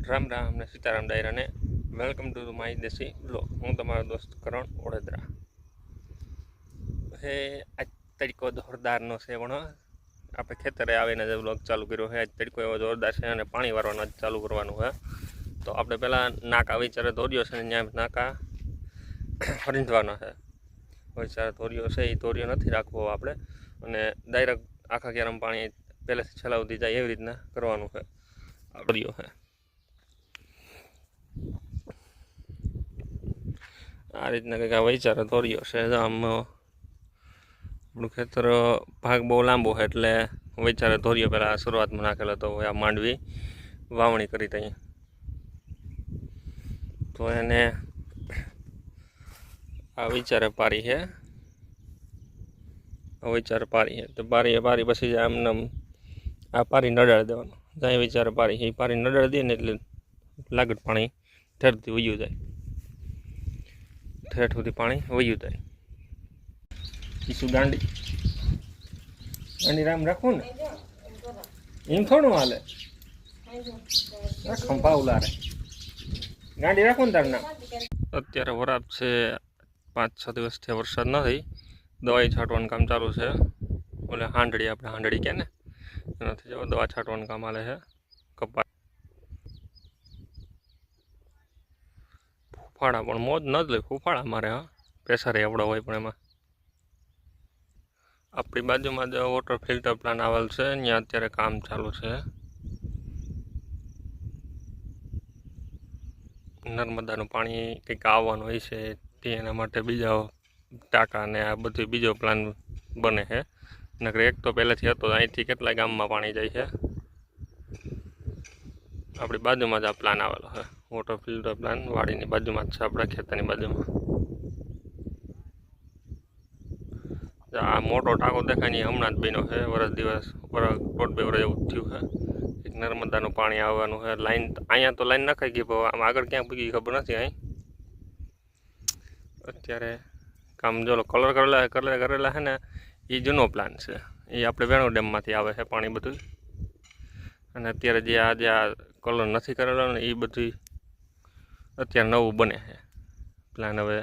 રામ રામ ને સીતારામ ડાયરા ને welcome to my દેશી બ્લોગ। હું તમારો દોસ્ત કરણ ઓડેદરા। હે આજ તડકો જોરદારનો છે, પણ આપણે ખેતરે આવીને જે બ્લોગ ચાલુ કર્યો છે। આજ તડકો એવો જોરદાર છે અને પાણી વારવાનું આજ ચાલુ કરવાનું છે। તો આપણે પહેલાં નાકા વિચારે ધોર્યો છે ને ત્યાં નાકા રીંધવાનો છે। વિચારે ધોર્યો છે એ ધોર્યો નથી રાખવો આપણે, અને ડાયરેક્ટ આખા ક્યારામાં પાણી પહેલેથી છલાવતી જાય એવી રીતના કરવાનું છે। ધોર્યો છે આ રીતના કંઈક આ વિચારે ધોર્યો છે। આમ આપણું ખેતર ભાગ બહુ લાંબો છે એટલે વિચારે ધોર્યો પહેલાં શરૂઆતમાં નાખેલો હતો। આ માંડવી વાવણી કરી ત્યાં તો એને આ વિચારે પારી છે, વિચારે પારી છે તો પારી પછી આમને આ પારી નડાડી દેવાનું। ત્યાં વિચારે પારી એ પારી નડાડી દે ને એટલે લાગત પાણી ઠેરથી વયું જાય, ઠેઠ સુધી પાણી વયું જાય। શું ગાંડી રામ રાખવું ને એમ થોડું હાલે, ખંભા ઉલારે ગાંડી રાખવું ને તાર નામ। અત્યારે વરાપ છે, 5-6 દિવસથી વરસાદ નથી, દવાઈ છાંટવાનું કામ ચાલુ છે। ઓલે હાંડળી આપણે હાંડળી કે ને એનાથી જો દવા છાંટવાનું કામ હાલે છે। કપા ફૂફાડા પણ મોજ ન જ લે, ફૂફાડા મારે હા પ્રેશર એવડો હોય, પણ એમાં આપણી બાજુમાં જે વોટર ફિલ્ટર પ્લાન્ટ આવેલ છે ત્યાં અત્યારે કામ ચાલુ છે। નર્મદાનું પાણી કંઈક આવવાનું હોય છે તે એના માટે બીજા ટાંકા ને આ બધું બીજો પ્લાન બને છે। નકર એક તો પહેલેથી હતો, અહીંથી કેટલા ગામમાં પાણી જાય છે। આપણી બાજુમાં જ આ પ્લાન આવેલો છે, વોટર ફિલ્ટર પ્લાન વાડીની બાજુમાં જ છે, આપણા ખેતરની બાજુમાં। આ મોટો ટાંકો દેખાય નહીં, હમણાં જ બન્યો છે, વર્ષ 1.5 વર્ષ એવું થયું છે। એક નર્મદાનું પાણી આવવાનું છે, લાઈન અહીંયા તો લાઈન નખાઈ ગઈ, પણ આમ આગળ ક્યાં પૂગી ખબર નથી। અહીં અત્યારે કામ જો કલર કરેલા છે ને એ જૂનો પ્લાન છે, એ આપણે વેણુ ડેમમાંથી આવે છે પાણી બધું। અને અત્યારે જે આ કલર નથી કરેલો ને એ બધું અત્યારે નવું બને છે પ્લાન। હવે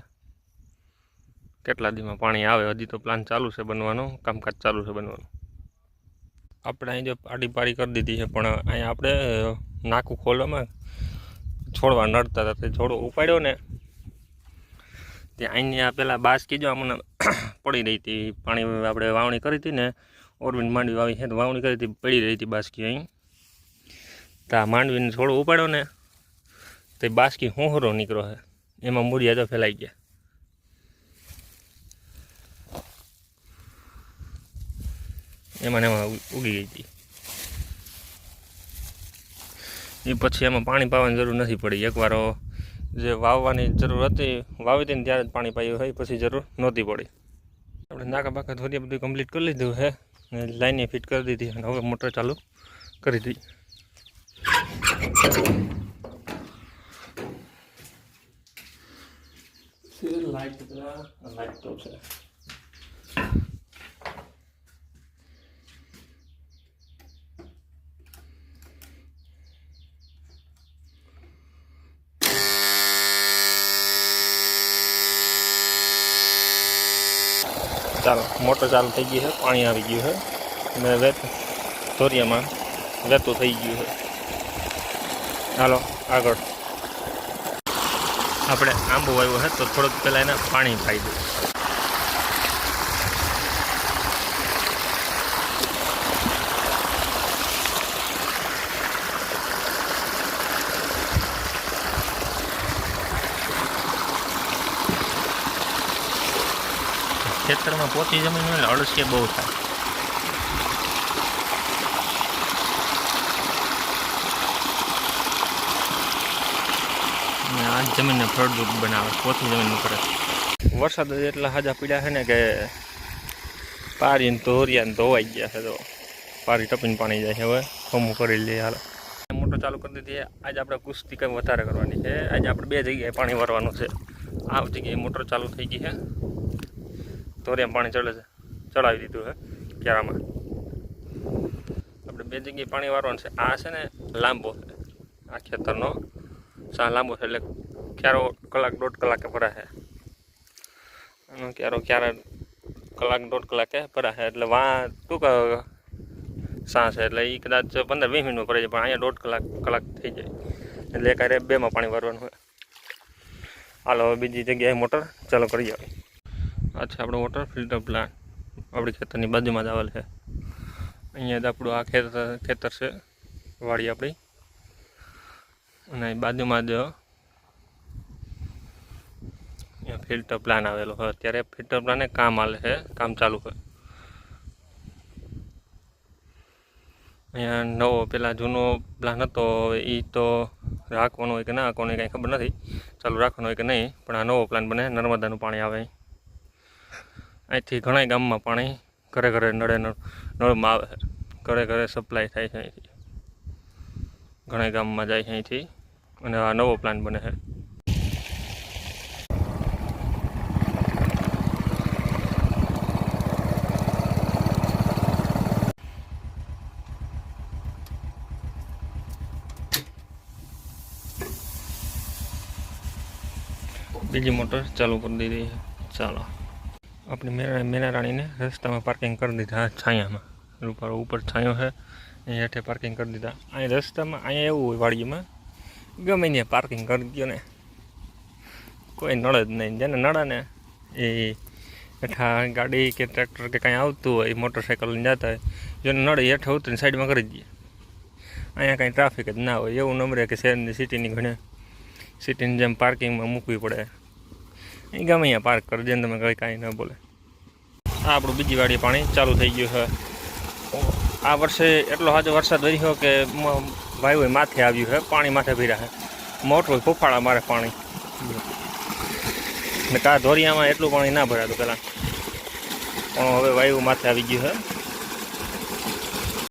કેટલા દીમાં પાણી આવે, હજી તો પ્લાન ચાલુ છે બનવાનું, કામકાજ ચાલુ છે બનવાનું। આપણે અહીં જો આડી પાડી કરી દીધી છે, પણ અહીંયા આપણે નાકું ખોલવામાં છોડવા નડતા હતા, તે છોડો ઉપાડ્યો ને ત્યાં અહીંયા પહેલાં બાસકી જો અમને પડી રહી હતી, પાણી આપણે વાવણી કરી હતી ને, ઓરવીને માંડવી વાવી છે તો વાવણી કરી હતી, પડી રહી હતી બાસકી અહીં। તો આ માંડવીને છોડો ઉપાડ્યો ને તે બાસકી હોહરો નીકળ્યો છે, એમાં મૂળિયા તો ફેલાઈ ગયા, એમાં ઉગી ગઈ હતી। એ પછી એમાં પાણી પાવાની જરૂર નથી પડી, એકવાર જે વાવવાની જરૂર હતી વાવી હતી ને ત્યારે જ પાણી પાયું હોય, પછી જરૂર નહોતી પડી। આપણે નાકા બાકા ધોરી બધું કમ્પ્લીટ કરી લીધું છે, લાઈને ફિટ કરી દીધી અને હવે મોટર ચાલુ કરી દીધી। લાઈટ તો છે, ચાલો મોટર ચાલુ થઈ ગઈ છે, પાણી આવી ગયું છે અને ધોરિયામાં વહેતું થઈ ગયું છે। ચાલો આગળ આપણે આંબો આવ્યો છે તો થોડુંક પહેલાં એને પાણી પાઈ દઉં। ખેતરમાં પોતી જમીન હોય ને અળસિયા બહુ થાય, આ જમીનને ફળદ્રુપ બનાવે, પોતી જમીનનું કરે। વરસાદ જ એટલા હાજા પીડ્યા છે ને કે પારીને ધોરિયાને ધોવાઈ ગયા છે, તો પારી ટપીને પાણી જાય છે। હવે ખમું કરી લઈએ, હાલ મોટર ચાલુ કરી દીધી છે। આજે આપણે કુસ્તી કંઈ વધારે કરવાની છે, આજે આપણે 2 જગ્યાએ પાણી વારવાનું છે। આ જગ્યાએ મોટર ચાલુ થઈ ગઈ છે, ધોરિયામાં પાણી ચડાવી દીધું છે ક્યારામાં। આપણે 2 જગ્યાએ પાણી વારવાનું છે। આ છે ને લાંબો છે, આ ખેતરનો સાહ લાંબો છે એટલે ક્યારો કલાક દોઢ કલાકે ભરાશે. આનો ક્યારો કલાક દોઢ કલાકે ભરાશે એટલે વાં ટૂંક સાહ છે એટલે એ કદાચ 15-20 મિનિટમાં ભરાઈ જાય, પણ અહીંયા દોઢ કલાક થઈ જાય એટલે એકારે 2માં પાણી વારવાનું હોય. હાલો હવે બીજી જગ્યાએ મોટર ચાલુ કરી આવે. આ છે આપણો વોટર ફિલ્ટર પ્લાન્ટ, આપણી ખેતરની બાજુમાં જ આવેલ છે. અહીંયા જ આપણું આ ખેતર છે, વાડી આપણી, અને બાજુમાં જ ફિલ્ટર પ્લાન આવેલો હોય. અત્યારે ફિલ્ટર પ્લાને કામ ચાલુ છે. અહીંયા નવો પહેલાં જૂનો પ્લાન હતો, એ તો રાખવાનો હોય કે ના રાખવાનો કંઈ ખબર નથી, ચાલુ રાખવાનો હોય કે નહીં. પણ આ નવો પ્લાન બને, નર્મદાનું પાણી આવે અહીંથી. ઘણા ગામમાં પાણી ઘરે ઘરે નળમાં આવે છે, ઘરે ઘરે સપ્લાય થાય છે અહીંથી, ઘણા ગામમાં જાય છે અહીંથી. અને આ નવો પ્લાન બને છે. બીજી મોટર ચાલુ કરી દીધી છે. ચાલો આપણી મેના રાણીને રસ્તામાં પાર્કિંગ કરી દીધા, છાયામાં. રૂપાળો ઉપર છાંયો છે, અહીં હેઠે પાર્કિંગ કરી દીધા. અહીં રસ્તામાં અહીંયા એવું હોય વાડીમાં, ગમે ત્યાં પાર્કિંગ કરી દો ને, કોઈ નળે જ નહીં. જેને નળે ને એ હેઠા ગાડી કે ટ્રેક્ટર કે કાંઈ આવતું હોય, મોટરસાઇકલ લઈને જતા હોય, જેને નળે હેઠે ઉતરીને સાઈડમાં કરી દઈએ. અહીંયા કાંઈ ટ્રાફિક જ ના હોય. એવું નમરે કે શહેરની સિટીની જેમ પાર્કિંગમાં મૂકવી પડે. એ ગમે અહીંયા પાર્ક કરી દે ને, તમે કાંઈ ન બોલે. આ આપણું બીજી વાડી પાણી ચાલુ થઈ ગયું છે. આ વર્ષે એટલો સાજો વરસાદ વર્યો કે ભાઈ હોય માથે આવ્યું છે, પાણી માથે ભર્યા છે. મોટરું ફૂફાડા મારે પાણી, ને કા ધોરિયામાં એટલું પાણી ના ભરાતું પહેલાં, પણ હવે વાયુ માથે આવી ગયું છે.